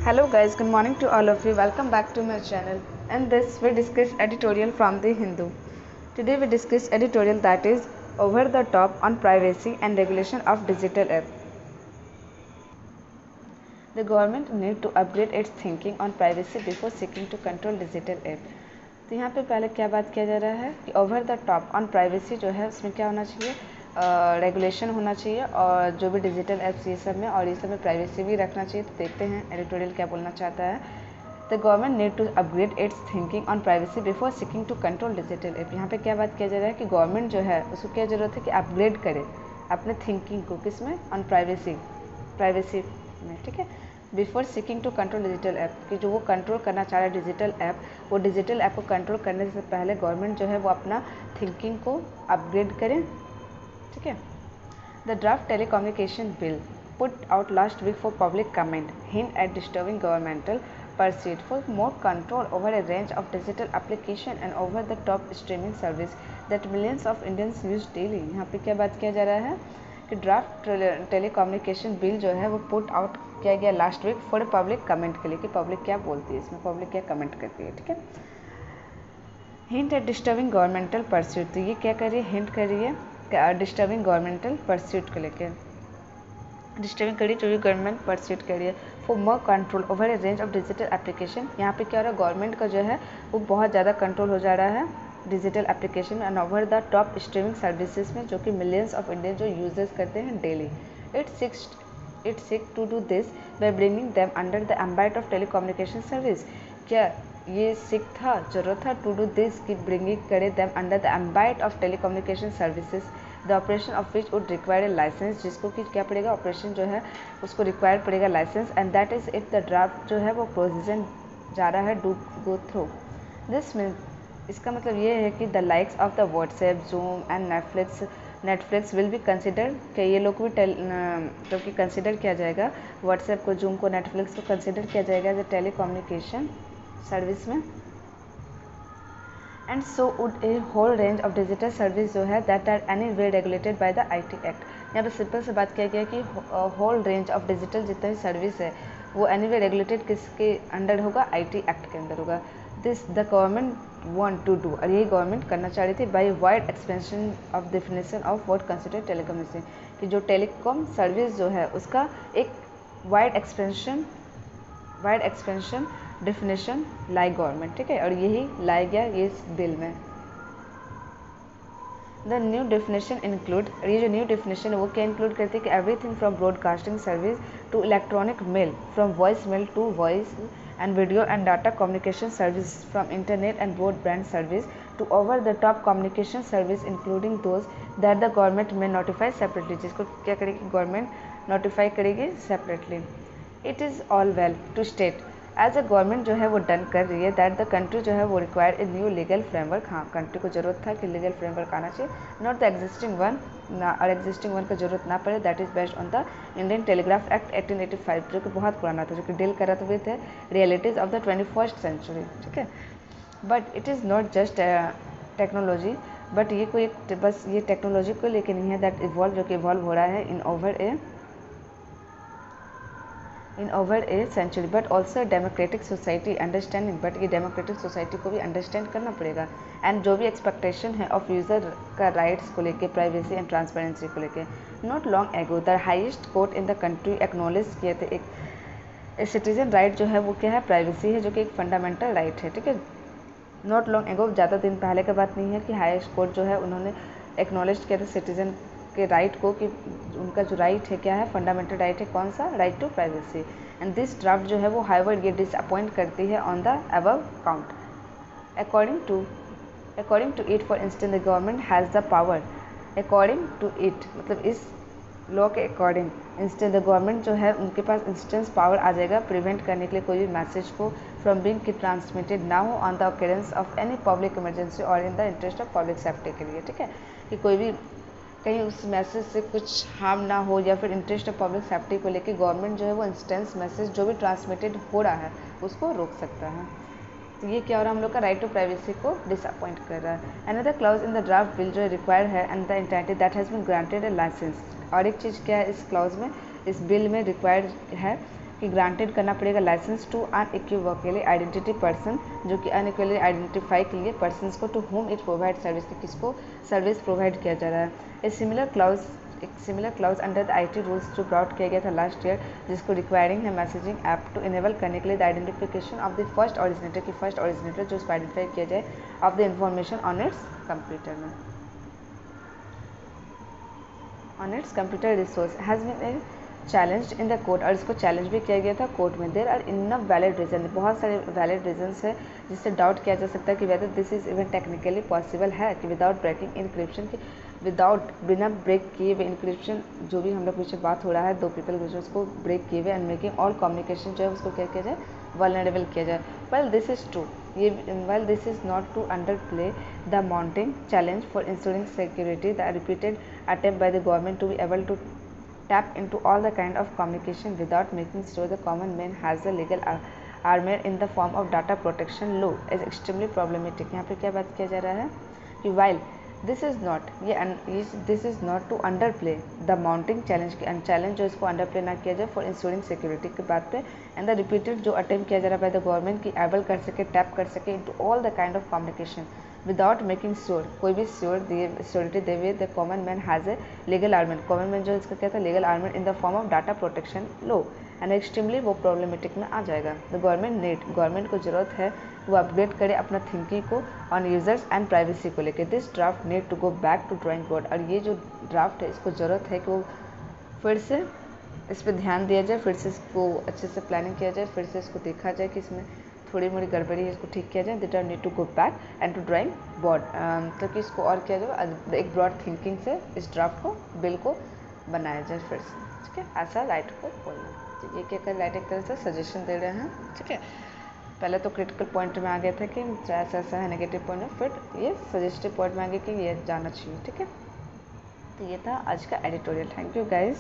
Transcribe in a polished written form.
Hello guys, good morning to all of you. Welcome back to my channel. In this we discuss editorial from the Hindu. Today we discuss editorial that is over the top on privacy and regulation of digital app. The government need to upgrade its thinking on privacy before seeking to control digital app. तो यहाँ पे पहले क्या बात किया जा रहा है कि over the top on privacy जो है उसमें क्या होना चाहिए, रेगुलेशन होना चाहिए और जो भी डिजिटल ऐप्स ये सब में और ये सब में प्राइवेसी भी रखना चाहिए। तो देखते हैं एडिटोरियल क्या बोलना चाहता है। The government need to upgrade its thinking on privacy before seeking to control digital app. यहाँ पे क्या बात किया जा रहा है कि गवर्नमेंट जो है उसको क्या ज़रूरत है कि अपग्रेड करे अपने थिंकिंग को, किस में, ऑन प्राइवेसी में, ठीक है, before seeking to control digital app, कि जो वो कंट्रोल करना चाह रहा है डिजिटल ऐप, वो डिजिटल ऐप को कंट्रोल करने से पहले गवर्नमेंट जो है वो अपना थिंकिंग को अपग्रेड करें, ठीक है। The draft telecommunication bill put out last week for public comment hint at disturbing governmental pursuit for more control over a range of digital application and over the top streaming service that millions of Indians use daily। यहाँ पे क्या बात किया जा रहा है कि draft telecommunication bill जो है वो पुट आउट किया गया last week for public comment के लिए, कि पब्लिक क्या बोलती है इसमें, पब्लिक क्या कमेंट करती है, ठीक है। Hint at disturbing governmental pursuit, तो ये क्या कर रही है, हिंट कर रही है डिस्टर्बिंग गवर्नमेंटल परस्यूट को लेकर, डिस्टर्बिंग करिए जो भी गवर्नमेंट परस्यूट करिए for more control over A range of digital application. यहाँ पे क्या हो रहा है, गवर्नमेंट का जो है वो बहुत ज़्यादा कंट्रोल हो जा रहा है डिजिटल एप्लीकेशन में and over the top streaming services में, जो कि मिलियंस ऑफ इंडियन जो यूजर्स करते हैं daily. It seek to do this by bringing them under the ambit of telecommunication service. क्या ये सीख था, जरूरत था टू डू दिस की ब्रिंगिंग करे them under the ambit of telecommunication services the operation of which would require a licence, जिसको कि क्या पड़ेगा, ऑपरेशन जो है उसको रिक्वायर पड़ेगा licence, and that is if the draft जो है वो प्रोविजन जा रहा है do go through this mean. इसका मतलब ये है कि the likes of the WhatsApp, Zoom and Netflix will be consider, कि ये लोग भी मतलब कि कंसिडर किया जाएगा, व्हाट्सएप को, जूम को, नेटफ्लिक्स को कंसिडर किया जाएगा एज ए टेलीकम्युनिकेशन सर्विस में। And so would a whole range of digital service जो है that are any way regulated by the IT act. यहाँ पे सिंपल से बात किया गया कि होल रेंज ऑफ डिजिटल जितना भी सर्विस है वो एनी वे रेगुलेटेड किसके अंडर होगा, IT एक्ट के अंदर होगा। This the government want to do, और यही गवर्नमेंट करना चाह रही थी, by wide expansion of definition of what consider telecommunication, कि जो टेलीकॉम सर्विस जो है उसका एक वाइड एक्सपेंशन डेफिनेशन लाई गवर्नमेंट, ठीक है, और यही लाई गया ये इस बिल में। द न्यू डेफिनेशन इंक्लूड, ये जो न्यू डेफिनेशन है वो क्या इंक्लूड करती है कि everything from broadcasting service to electronic mail, from voice mail to voice and video and data communication service, from internet and broadband service to over the top communication service including those that the government may notify separately, जिसको क्या करेगी government notify करेगी separately. It is all well to state as a government जो है वो done कर रही है दैट द कंट्री जो है वो require a new legal framework. हाँ, कंट्री को जरूरत था कि लीगल फ्रेमवर्क आना चाहिए, नॉट द एग्जिस्टिंग वन, ना, और एग्जिस्टिंग वन का जरूरत ना पड़े, that is based on the Indian telegraph act 1885, जो कि बहुत पुराना था, जो कि डील कर रहे थे realities of the 21st century, ठीक है। But it is not just technology, but ये कोई बस ये टेक्नोलॉजी को लेकर नहीं है दैट इवॉल्व, जो कि इवॉल्व हो रहा है in over a century, but also democratic society understanding, but ये डेमोक्रेटिक सोसाइटी को भी अंडरस्टैंड करना पड़ेगा, एंड जो भी एक्सपेक्टेशन है ऑफ यूज़र का राइट्स को लेके, प्राइवेसी एंड ट्रांसपेरेंसी को लेके। Not long ago the highest court in the country acknowledge किए थे एक सिटीजन राइट जो है वो क्या है, प्राइवेसी है, जो कि एक फंडामेंटल राइट है, ठीक है। नॉट लॉन्ग एगो, ज़्यादा दिन पहले की बात नहीं है, कि हाईएस्ट कोर्ट जो है उन्होंने एक्नॉलेज किया था सिटीजन के राइट को, कि उनका जो राइट है क्या है, फंडामेंटल राइट है, कौन सा, right to privacy. And this draft जो है वो हाईवर्ड ये डिसअपॉइंट करती है on the above count. According to it for instance the government has the power, according to it मतलब इस लॉ के अकॉर्डिंग इंस्टेंस द गवर्नमेंट जो है उनके पास इंस्टेंस पावर आ जाएगा प्रिवेंट करने के लिए कोई भी मैसेज को फ्रॉम बीइंग की ट्रांसमिटेड ना हो on the occurrence of any public emergency और in the interest of public safety के लिए, ठीक है, कि कोई भी कहीं उस मैसेज से कुछ हार्म ना हो या फिर इंटरेस्ट ऑफ पब्लिक सेफ्टी को लेके गवर्नमेंट जो है वो इंस्टेंस मैसेज जो भी ट्रांसमिटेड हो रहा है उसको रोक सकता है। तो ये क्या हो रहा है, हम लोग का राइट टू प्राइवेसी को डिसअपॉइंट कर रहा है। Another clause in the draft bill जो रिक्वायर्ड है and the entity that has been granted a licence, और एक चीज़ क्या है इस क्लाउज में, इस बिल में रिक्वायर्ड है कि ग्रांटेड करना पड़ेगा licence to unequivocally identity person, जो कि अनइक्वली आइडेंटिफाई के लिए पर्सनस को, to whom it provide service, कि किसको सर्विस प्रोवाइड किया जा रहा है। एक similar clause under the IT rules जो ब्रॉट किया गया था लास्ट ईयर, जिसको रिक्वायरिंग है मैसेजिंग ऐप टू इनेबल करने के लिए the identification of the first originator, की फर्स्ट ऑरिजिनेटर जो उसको आइडेंटिफाई किया जाए of the information on its computer resource has been challenge in the court, और इसको चैलेंज भी किया गया था कोर्ट में। There are enough valid reason, बहुत सारे वैलिड रीजंस है जिससे डाउट किया जा सकता है कि whether this is even technically possible है कि विदाउट ब्रेकिंग इनक्रिप्शन, की विदाउट बिना ब्रेक किए हुए इनक्रिप्शन, जो भी हम लोग पीछे बात हो रहा है दो पीपल के बीच में, उसको ब्रेक किए हुए एंड मेकिंग ऑल कम्युनिकेशन जो है उसको क्या किया जाए, वल्नरेबल किया जाए। वेल दिस इज ट्रू, ये well this is not to underplay the mounting challenge for ensuring security, the repeated attempt by the government to be able to tap into all the kind of communication without making sure the common man has the legal armor in the form of data protection law is extremely problematic। यहाँ पे क्या बात किया जा रहा है कि while this is not to underplay the mounting challenge, की चैलेंज जो इसको अंडरप्ले ना किया जाए फॉर इंश्योरिंग सिक्योरिटी की बात पे, एंड द रिपीटेड जो अटेम्प्ट किया जा रहा है बाय द गवर्नमेंट की एबल कर सके, टैप कर सके into all the kind of communication without making sure, कोई भी श्योरिटी दे हुए the common man has a legal armament, common man जो इसका क्या था legal armament in the form of data protection law, and extremely वो प्रॉब्लमेटिक में आ जाएगा। द गवर्नमेंट को ज़रूरत है वो अपग्रेड करे अपना थिंकिंग को ऑन यूजर्स एंड प्राइवेसी को लेकर। This draft need to go back to drawing board, और ये जो ड्राफ्ट है इसको ज़रूरत है कि वो फिर से इस पर ध्यान दिया जाए, फिर से इसको अच्छे से प्लानिंग किया जाए, फिर से इसको देखा जाए कि इसमें थोड़ी मोड़ी गड़बड़ी है, इसको ठीक किया जाए। That are need to go back and to drawing board, तो कि इसको और किया जाए, एक ब्रॉड थिंकिंग से इस ड्राफ्ट को बिल को बनाया जाए फिर से, ठीक है। ऐसा राइट को बोलना, तो ये क्या कर राइट एक तरह से सजेशन दे रहे हैं, ठीक है। पहले तो क्रिटिकल पॉइंट में आ गया था कि ऐसा ऐसा है नेगेटिव पॉइंट में, फिर ये सजेस्टिव पॉइंट में आ गया कि ये जाना चाहिए, ठीक है। तो ये था आज का एडिटोरियल। Thank you guys.